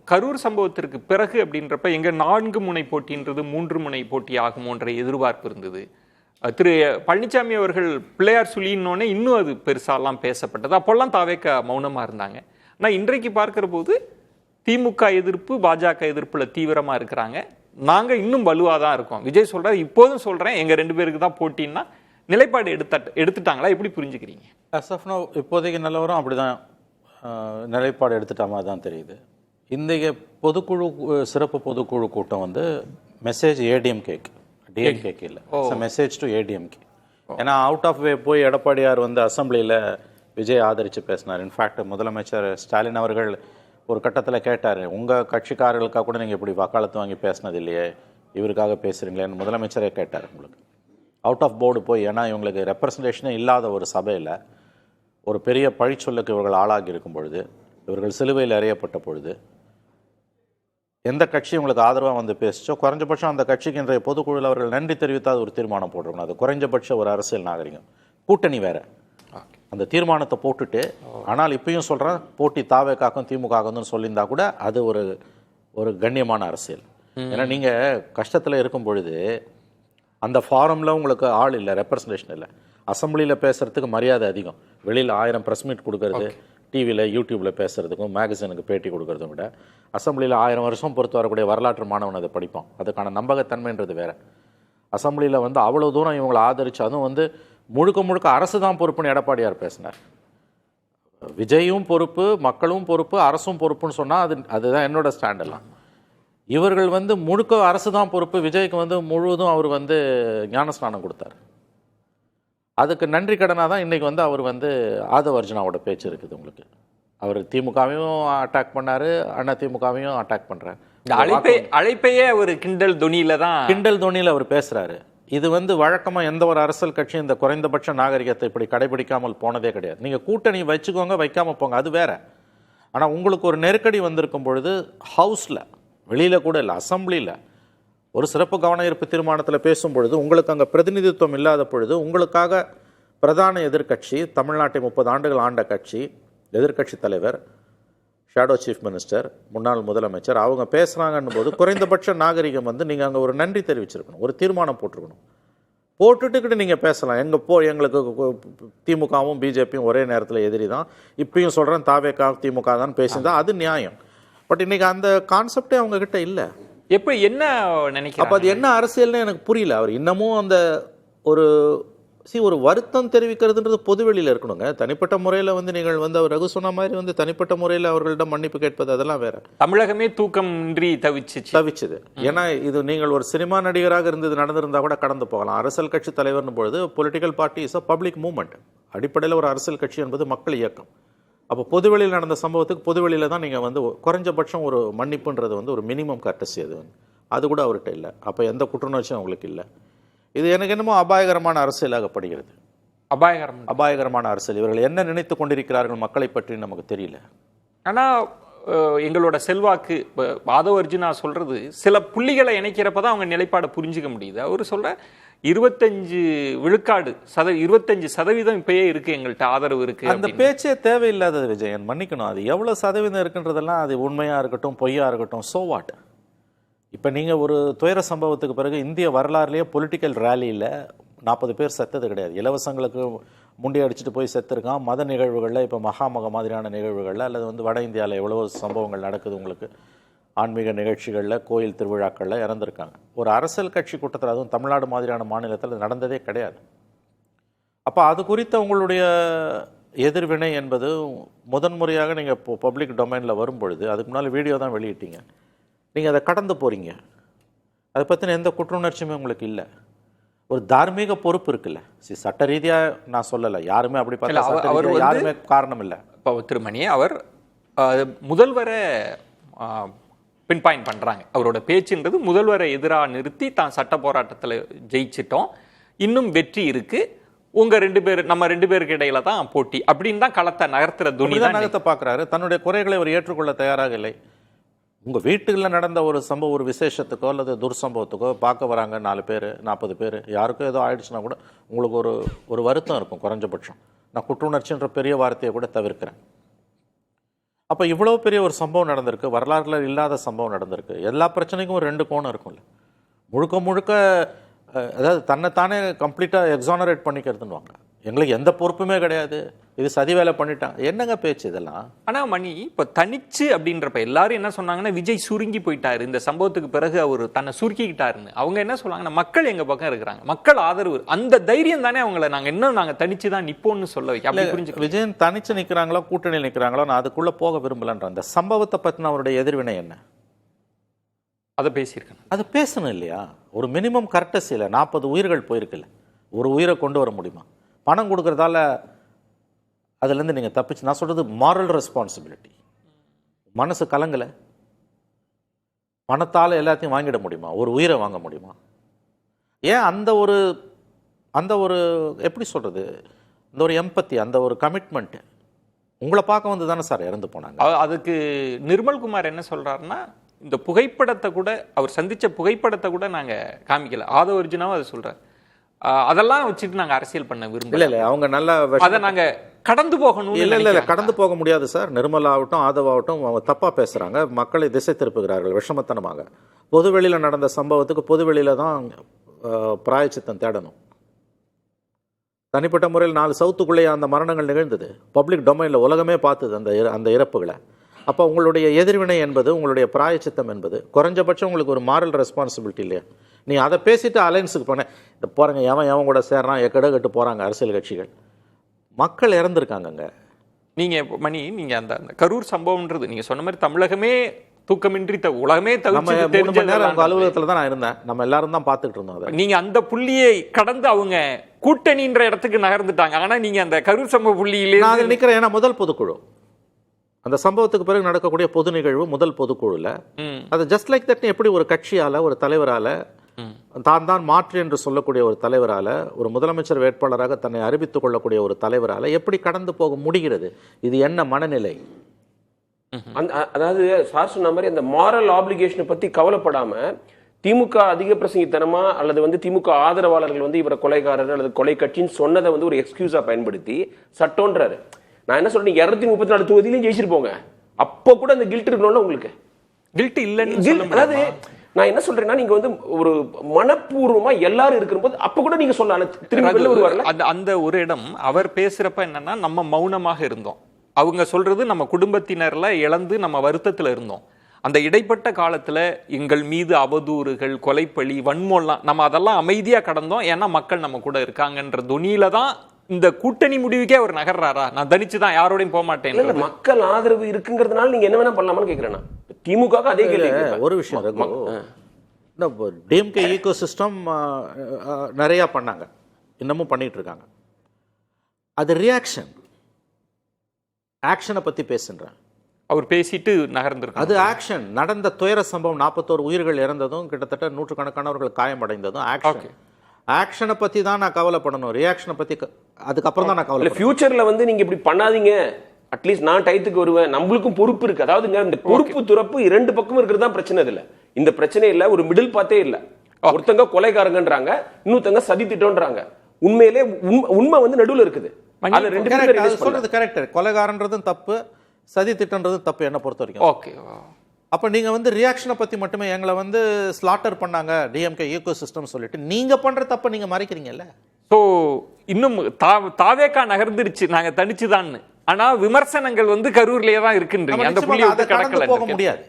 கரூர் சம்பவத்திற்கு பிறகு அப்படின்றப்ப எங்க 4 முனை போட்டின்றது 3 முனை போட்டி ஆகுமோன்ற எதிர்பார்ப்பு இருந்தது. திரு பழனிசாமி அவர்கள் பிள்ளையார் சொல்லினோடனே இன்னும் அது பெருசாலாம் பேசப்பட்டது. அப்போல்லாம் தாவேக மௌனமா இருந்தாங்க. ஆனா இன்றைக்கு பார்க்கிற போது திமுக எதிர்ப்பு பாஜக எதிர்ப்புல தீவிரமா இருக்கிறாங்க. நாங்க இன்னும் வலுவாக தான் இருக்கோம். விஜய் சொல்றாரு, இப்போதும் சொல்றேன், எங்க 2 பேருக்கு தான் போட்டின்னா நிலைப்பாடு எடுத்துட்டாங்களா? எப்படி புரிஞ்சுக்கிறீங்க? இப்போதைக்கு நிலவரம் அப்படிதான், நிலைப்பாடு எடுத்துட்ட மாதிரி தான் தெரியுது. இன்றைய பொதுக்குழு சிறப்பு பொதுக்குழு கூட்டம் வந்து மெசேஜ் ஏடிஎம்கேக்கு, டிஎம்கேக்கு இல்லை, மெசேஜ் டு ஏடிஎம்கே. ஏன்னா அவுட் ஆஃப் வே போய் எடப்பாடியார் வந்து அசம்பிளியில் விஜய் ஆதரித்து பேசினார். இன்ஃபேக்ட் முதலமைச்சர் ஸ்டாலின் அவர்கள் ஒரு கட்டத்தில் கேட்டார், உங்கள் கட்சிக்காரர்களுக்காக கூட நீங்கள் இப்படி வக்காலத்து வாங்கி பேசினது இல்லையே, இவருக்காக பேசுகிறீங்களேன்னு முதலமைச்சரே கேட்டார். உங்களுக்கு அவுட் ஆஃப் போர்டு போய், ஏன்னா இவங்களுக்கு ரெப்ரசன்டேஷனே இல்லாத ஒரு சபையில் ஒரு பெரிய பழிச்சொல்லுக்கு இவர்கள் ஆளாகி இருக்கும் பொழுது, இவர்கள் சிலுவையில் அறியப்பட்ட பொழுது எந்த கட்சி உங்களுக்கு ஆதரவாக வந்து பேசிச்சோ குறைஞ்சபட்சம் அந்த கட்சிக்கு இன்றைய பொதுக்குழுவில் அவர்கள் நன்றி தெரிவித்தால் ஒரு தீர்மானம் போட்டிருக்கணும். அது குறைஞ்சபட்ச ஒரு அரசியல் நாகரிகம். கூட்டணி வேற, அந்த தீர்மானத்தை போட்டுட்டு, ஆனால் இப்பயும் சொல்கிறேன், போட்டி தாவேக்காக்கும் திமுகன்னு சொல்லியிருந்தா கூட அது ஒரு கண்ணியமான அரசியல். ஏன்னா நீங்கள் கஷ்டத்தில் இருக்கும் பொழுது அந்த ஃபாரமில் உங்களுக்கு ஆள் இல்லை, ரெப்ரசன்டேஷன் இல்லை. அசம்பிளியில் பேசுகிறதுக்கு மரியாதை அதிகம். வெளியில் 1000 ப்ரெஸ் மீட் கொடுக்கறது, டிவியில் யூடியூப்பில் பேசுகிறதுக்கும் மேகசினுக்கு பேட்டி கொடுக்கறதும் விட அசம்பிளியில் 1000 வருஷம் பொறுத்து வரக்கூடிய வரலாற்று மாணவன் அதை படிப்பான். அதுக்கான நம்பகத்தன்மைன்றது வேறு. அசம்பிளியில் வந்து அவ்வளோ தூரம் இவங்களை ஆதரிச்சு, அதுவும் வந்து முழுக்க முழுக்க அரசு தான் பொறுப்புன்னு எடப்பாடியார் பேசினார். விஜயும் பொறுப்பு, மக்களும் பொறுப்பு, அரசும் பொறுப்புன்னு சொன்னால் அதுதான் என்னோட ஸ்டாண்டெல்லாம். இவர்கள் வந்து முழுக்க அரசு தான் பொறுப்பு, விஜய்க்கு வந்து முழுவதும் அவர் வந்து ஞானஸ்நானம் கொடுத்தார். அதுக்கு நன்றி கடனாக தான் இன்றைக்கி வந்து அவர் வந்து ஆதவ அர்ஜுனாவோட பேச்சு இருக்குது. உங்களுக்கு அவர் திமுகவையும் அட்டாக் பண்ணார், அண்ணா திமுகவையும் அட்டாக் பண்ணுறாரு. அழைப்பையே அவர் கிண்டல் தொனியில் அவர் பேசுகிறாரு. இது வந்து வழக்கமாக எந்த ஒரு அரசியல் கட்சியும் இந்த குறைந்தபட்ச நாகரிகத்தை இப்படி கடைபிடிக்காமல் போனதே கிடையாது. நீங்கள் கூட்டணி வச்சுக்கோங்க, வைக்காமல் போங்க, அது வேற. ஆனால் உங்களுக்கு ஒரு நெருக்கடி வந்திருக்கும் பொழுது ஹவுஸில், வெளியில் கூட இல்லை, அசம்பிளியில் ஒரு சிறப்பு கவன ஈர்ப்பு தீர்மானத்தில் பேசும்பொழுது உங்களுக்கு அங்கே பிரதிநிதித்துவம் இல்லாத பொழுது உங்களுக்காக பிரதான எதிர்க்கட்சி, தமிழ்நாட்டை 30 ஆண்டுகள் ஆண்ட கட்சி, எதிர்க்கட்சி தலைவர், ஷேடோ சீஃப் மினிஸ்டர், முன்னாள் முதலமைச்சர், அவங்க பேசுகிறாங்கன்னும் போது குறைந்தபட்ச நாகரிகம் வந்து நீங்கள் அங்கே ஒரு நன்றி தெரிவிச்சிருக்கணும், ஒரு தீர்மானம் போட்டிருக்கணும். போட்டுட்டுக்கிட்டு நீங்கள் பேசலாம். எங்களுக்கு திமுகவும் பிஜேபியும் ஒரே நேரத்தில் எதிரி தான், இப்பயும் சொல்கிறேன் தாவேகா திமுக தான் பேசியிருந்தா அது நியாயம். பட் இன்றைக்கி அந்த கான்செப்டே அவங்கக்கிட்ட இல்லை. எப்போ என்ன நினைக்கிறேன், அப்போ அது என்ன அரசியல்னு எனக்கு புரியல. அவர் இன்னமும் அந்த ஒரு வருத்தம் தெரிவிக்கிறதுன்றது பொதுவெளியில் இருக்கணுங்க. தனிப்பட்ட முறையில் வந்து நீங்கள் வந்து அவர் ரகு சொன்ன மாதிரி வந்து தனிப்பட்ட முறையில் அவர்களிடம் மன்னிப்பு கேட்பது அதெல்லாம் வேற. தமிழகமே தூக்கமின்றி தவிச்சுது. ஏன்னா இது நீங்கள் ஒரு சினிமா நடிகராக இருந்தது நடந்திருந்தா கூட கடந்து போகலாம். அரசியல் கட்சி தலைவர்னு பொழுது political party is a public movement. அடிப்படையில் ஒரு அரசியல் கட்சி என்பது மக்கள் இயக்கம். அப்போ பொதுவெளியில் நடந்த சம்பவத்துக்கு பொதுவெளியில் தான் நீங்கள் வந்து குறைஞ்சபட்சம் ஒரு மன்னிப்புன்றது வந்து ஒரு மினிமம் கர்டசி. அது கூட அவர்கிட்ட இல்லை. அப்போ எந்த குற்றுணர்ச்சியும் அவங்களுக்கு இல்லை. இது எனக்கு என்னமோ அபாயகரமான அரசியலாகப்படுகிறது. அபாயகரமான அரசியல். இவர்கள் என்ன நினைத்து கொண்டிருக்கிறார்கள் மக்களை பற்றி நமக்கு தெரியல. ஆனால் எங்களோட செல்வாக்கு, ஆதவ அர்ஜுனா சொல்றது சில புள்ளிகளை இணைக்கிறப்பதான் அவங்க நிலைப்பாடை புரிஞ்சுக்க முடியுது. அவர் சொல்ற 25 விழுக்காடு 25% இப்பயே இருக்கு, எங்கள்கிட்ட ஆதரவு இருக்கு. அந்த பேச்சே தேவையில்லாதது விஜயன், மன்னிக்கணும். அது எவ்வளவு சதவீதம் இருக்குன்றதெல்லாம் அது உண்மையா இருக்கட்டும் பொய்யா இருக்கட்டும், சோ வாட். இப்போ நீங்கள் ஒரு துயர சம்பவத்துக்கு பிறகு இந்திய வரலாறுலேயே பொலிட்டிக்கல் ரேலியில் 40 பேர் செத்தது கிடையாது. இலவசங்களுக்கு முண்டி அடிச்சுட்டு போய் செத்துருக்கான். மத நிகழ்வுகளில் இப்போ மகாமக மாதிரியான நிகழ்வுகளில் அல்லது வந்து வட இந்தியாவில் எவ்வளவோ சம்பவங்கள் நடக்குது. உங்களுக்கு ஆன்மீக நிகழ்ச்சிகளில், கோயில் திருவிழாக்களில் இறந்துருக்காங்க. ஒரு அரசியல் கட்சி கூட்டத்தில், அதுவும் தமிழ்நாடு மாதிரியான மாநிலத்தில் நடந்ததே கிடையாது. அப்போ அது குறித்த உங்களுடைய எதிர்வினை என்பது முதன்முறையாக நீங்கள் இப்போ பப்ளிக் டொமைனில் வரும்பொழுது, அதுக்கு முன்னால் வீடியோ தான் வெளியிட்டீங்க, நீங்கள் அதை கடந்து போகிறீங்க. அதை பற்றின எந்த குற்றுணர்ச்சியுமே உங்களுக்கு இல்லை. ஒரு தார்மீக பொறுப்பு இருக்குல்ல. சட்ட ரீதியாக நான் சொல்லலை, யாருமே அப்படி பார்த்தா யாருமே காரணம் இல்லை. இப்போ திருமணி அவர் முதல்வரை பின் பாயிண்ட் பண்ணுறாங்க. அவரோட பேச்சுன்றது முதல்வரை எதிராக நிறுத்தி தான் சட்ட போராட்டத்தில் ஜெயிச்சிட்டோம், இன்னும் வெற்றி இருக்கு, உங்க 2 பேர் நம்ம 2 பேருக்கு இடையில தான் போட்டி அப்படின்னு தான் களத்தை நகர்த்துற துணி தான் நகர்த்த பார்க்குறாரு. தன்னுடைய குறைகளை அவர் ஏற்றுக்கொள்ள தயாராக இல்லை. உங்கள் வீட்டுகளில் நடந்த ஒரு சம்பவம், ஒரு விசேஷத்துக்கோ அல்லது துர்சம்பவத்துக்கோ பார்க்க வராங்க 4 பேர் 40 பேர், யாருக்கும் ஏதோ ஆயிடுச்சுன்னா கூட உங்களுக்கு ஒரு வருத்தம் இருக்கும். குறைஞ்சபட்சம் நான் குற்றுணர்ச்சின்ற பெரிய வார்த்தையை கூட தவிர்க்கிறேன். அப்போ இவ்வளோ பெரிய ஒரு சம்பவம் நடந்திருக்கு, வரலாறுல இல்லாத சம்பவம் நடந்திருக்கு. எல்லா பிரச்சனைக்கும் ஒரு 2 கோணம் இருக்கும்ல. முழுக்க முழுக்க அதாவது தன்னைத்தானே கம்ப்ளீட்டாக எக்ஸானரேட் பண்ணிக்கிறதுன்னு எங்களுக்கு எந்த பொறுப்புமே கிடையாது, இது சதி வேலை பண்ணிட்டாங்க, என்னங்க பேச்சு இதெல்லாம்? ஆனா மணி இப்ப தனிச்சு அப்படின்றப்ப எல்லாரும் என்ன சொன்னாங்கன்னா விஜய் சுருங்கி போயிட்டாரு, இந்த சம்பவத்துக்கு பிறகு அவர் தன்னை சுருக்கிக்கிட்டாருன்னு. அவங்க என்ன சொல்றாங்கன்னா மக்கள் எங்க பக்கம் இருக்கிறாங்க, மக்கள் ஆதரவு, அந்த தைரியம் தானே அவங்கள நாங்க தனிச்சு தான் நிப்போம்னு சொல்ல வைக்க. அப்படி புரிஞ்சு விஜயன் தனிச்சு நிற்கிறாங்களோ கூட்டணியில் நிற்கிறாங்களோ நான் அதுக்குள்ள போக விரும்பலன்ற அந்த சம்பவத்தை பற்றின அவருடைய எதிர்வினை என்ன? அதை பேசியிருக்கேன். அது பேசணும் இல்லையா? ஒரு மினிமம் கரெக்டஸில் 40 உயிர்கள் போயிருக்குல்ல, ஒரு உயிரை கொண்டு வர முடியுமா? பணம் கொடுக்கறதால அதுலேருந்து நீங்கள் தப்பிச்சு, நான் சொல்கிறது மாரல் ரெஸ்பான்சிபிலிட்டி. மனசு கலங்கலை, பணத்தால் எல்லாத்தையும் வாங்கிட முடியுமா? ஒரு உயிரை வாங்க முடியுமா? ஏன் அந்த ஒரு எப்படி சொல்கிறது, அந்த ஒரு எம்பத்தி, அந்த ஒரு கமிட்மெண்ட்டு உங்களை பார்க்க வந்து தானே சார் இறந்து போனாங்க. அதுக்கு நிர்மல்குமார் என்ன சொல்கிறாருன்னா, இந்த புகைப்படத்தை கூட, அவர் சந்தித்த புகைப்படத்தை கூட நாங்கள் காமிக்கல, ஆதவ அர்ஜுனாவும் அதை சொல்கிறார். அதெல்லாம் வச்சுட்டு நாங்கள் அரசியல் பண்ண விரும்பல. இல்லை அவங்க நல்லா அதை நாங்கள் கடந்து போகணும். இல்லை கடந்து போக முடியாது சார். நிர்மலா ஆகட்டும் ஆதவாகட்டும் அவங்க தப்பாக பேசுகிறாங்க, மக்களை திசை திருப்புகிறார்கள் விஷமத்தனமாக. பொதுவெளியில் நடந்த சம்பவத்துக்கு பொதுவெளியில் தான் பிராயச்சித்தம் தேடணும். தனிப்பட்ட முறையில் 4 சவுத்துக்குள்ளேயே அந்த மரணங்கள் நிகழ்ந்தது, பப்ளிக் டொமைனில் உலகமே பார்த்தது அந்த இறப்புகளை. அப்போ உங்களுடைய எதிர்வினை என்பது, உங்களுடைய பிராயச்சித்தம் என்பது குறைஞ்சபட்சம் உங்களுக்கு ஒரு மாரல் ரெஸ்பான்சிபிலிட்டி இல்லையா? நீ அதை பேசிட்டு அலையன்ஸுக்கு போனேன், இந்த போகிறாங்க எவன் கூட சேர்றான், எக்கடகட்டு போகிறாங்க அரசியல் கட்சிகள். மக்கள் இறந்துருக்காங்கங்க. நீங்கள் அந்த கரூர் சம்பவம்ன்றது நீங்கள் சொன்ன மாதிரி தமிழகமே தூக்கமின்றி உலகமே உங்க அலுவலகத்தில் தான் நான் இருந்தேன், நம்ம எல்லாரும் தான் பார்த்துட்டு இருந்தோம். அதை நீங்க அந்த புள்ளியை கடந்து அவங்க கூட்டணின்ற இடத்துக்கு நகர்ந்துட்டாங்க. ஆனா நீங்க அந்த கரூர் சம்பவ புள்ளியிலே நான் நிற்கிறேன். ஏன்னா முதல் பொதுக்குழு, அந்த சம்பவத்துக்கு பிறகு நடக்கக்கூடிய பொது நிகழ்வு முதல் பொதுக்குழுல அது ஜஸ்ட் லைக் தட் எப்படி ஒரு கட்சியால, ஒரு தலைவரால, தான் மாற்று என்று சொல்லக்கூடிய ஒரு தலைவரால, ஒரு முதலமைச்சர் வேட்பாளராக தன்னை அறிவித்துக் கொள்ளக்கூடிய ஒரு தலைவரால எப்படி கடந்து போக முடிகிறது? இது என்ன மனநிலை? அதாவது சார் சொன்ன மாதிரி அந்த மாரல் ஆப்ளிகேஷனை பத்தி கவலைப்படாம திமுக அதிக பிரசங்கித்தனமா அல்லது திமுக ஆதரவாளர்கள் இவரை கொலைகாரர் அல்லது கொலை கட்சின்னு சொன்னதை ஒரு எக்ஸ்கியூஸா பயன்படுத்தி சட்டம்ன்றாரு. நான் என்ன சொல்றேன், 234 தொகுதியிலையும் ஜெயிச்சிருப்போங்க, அப்போ கூட அந்த கில்ட் இருக்கணும்ல உங்களுக்கு. கில்ட் இல்லைன்னு அதாவது நான் என்ன சொல்றேன்னா, நீங்க ஒரு மனப்பூர்வமா எல்லாரும் இருக்கும்போது அப்ப கூட நீங்க சொல்லலாம் திரும்பி வருவார்ல. அந்த ஒரு இடம் அவர் பேசுறப்ப என்னன்னா, நம்ம மௌனமாக இருந்தோம், அவங்க சொல்றது நம்ம குடும்பத்தினர்ல இழந்து நம்ம வருத்தத்துல இருந்தோம். அந்த இடைப்பட்ட காலத்துல எங்கள் மீது அவதூறுகள், கொலைப்பழி, வன்மம்லாம் நம்ம அதெல்லாம் அமைதியா கடந்தோம். ஏன்னா மக்கள் நம்ம கூட இருக்காங்கன்ற துணியில தான் இந்த கூட்டணி முடிவுக்கே அவர் நகர்றாரா? நான் தனிச்சு தான் யாரோடையும் போக மாட்டேன். மக்கள் ஆதரவு இருக்குங்கிறதுனால நீங்க என்ன வேணா பண்ணலாமான்னு கேக்குறேன். திமுக அதே கேள்வி. ஒரு விஷயம் டிஎம்கே ஈகோ சிஸ்டம் நிறைய பண்ணாங்க, இன்னமும் பண்ணிட்டு இருக்காங்க. அது ரியாக்ஷன், ஆக்ஷனை பத்தி பேசுறேன். அவர் பேசிட்டு நகர்ந்திருக்காரு. அது ஆக்ஷன். நடந்த துயர சம்பவம் 41 உயிர்கள் இறந்ததும் கிட்டத்தட்ட 100கணக்கானவர்கள் காயமடைந்ததும் ஆக்ஷன். ஆக்ஷனை பத்தி தான் நான் கவலைப்படணும், ரியாக்ஷனை பத்தி அதுக்கப்புறம் தான் நான் கவலை. ஃபியூச்சர்ல நீங்க இப்படி பண்ணாதீங்க, அட்லீஸ்ட் நான் டயத்துக்கு வருவேன், நம்மளுக்கும் பொறுப்பு இருக்கு. அதாவதுங்க இந்த பொறுப்பு துறப்பு 2 பக்கமும் இருக்கிறது தான் பிரச்சனை. இதுல இந்த பிரச்சனை இல்ல, ஒரு மிடில் பாத்தே இல்ல. ஒருத்தங்க கொலைகாரங்கன்றாங்க, இன்னொருத்தங்க சதி திட்டம்ன்றாங்க. உண்மையிலே உண்மை நடுவுல இருக்குது. அதுல 2 பேரும் சொல்றது கரெக்ட். கொலைகாரன்றதும் தப்பு, சதி திட்டம்ன்றதும் தப்பு என்ன பொறுத்த வரைக்கும். ஓகே. அப்ப நீங்க ரியாக்ஷனை பத்தி மட்டுமே எங்களை ஸ்லாட்டர் பண்ணாங்க டிஎம்கே ஈகோ சிஸ்டம் சொல்லிட்டு நீங்க பண்ற தப்ப நீங்க மறைக்கிறீங்கல்ல. ஸோ இன்னும் தாவேக்கா நகர்ந்துருச்சு, நாங்க தனிச்சுதான். ஆனா விமர்சனங்கள் கரூர்லயே தான் இருக்குன்றீங்க. அந்த புள்ளி கடக்கல போக முடியாது.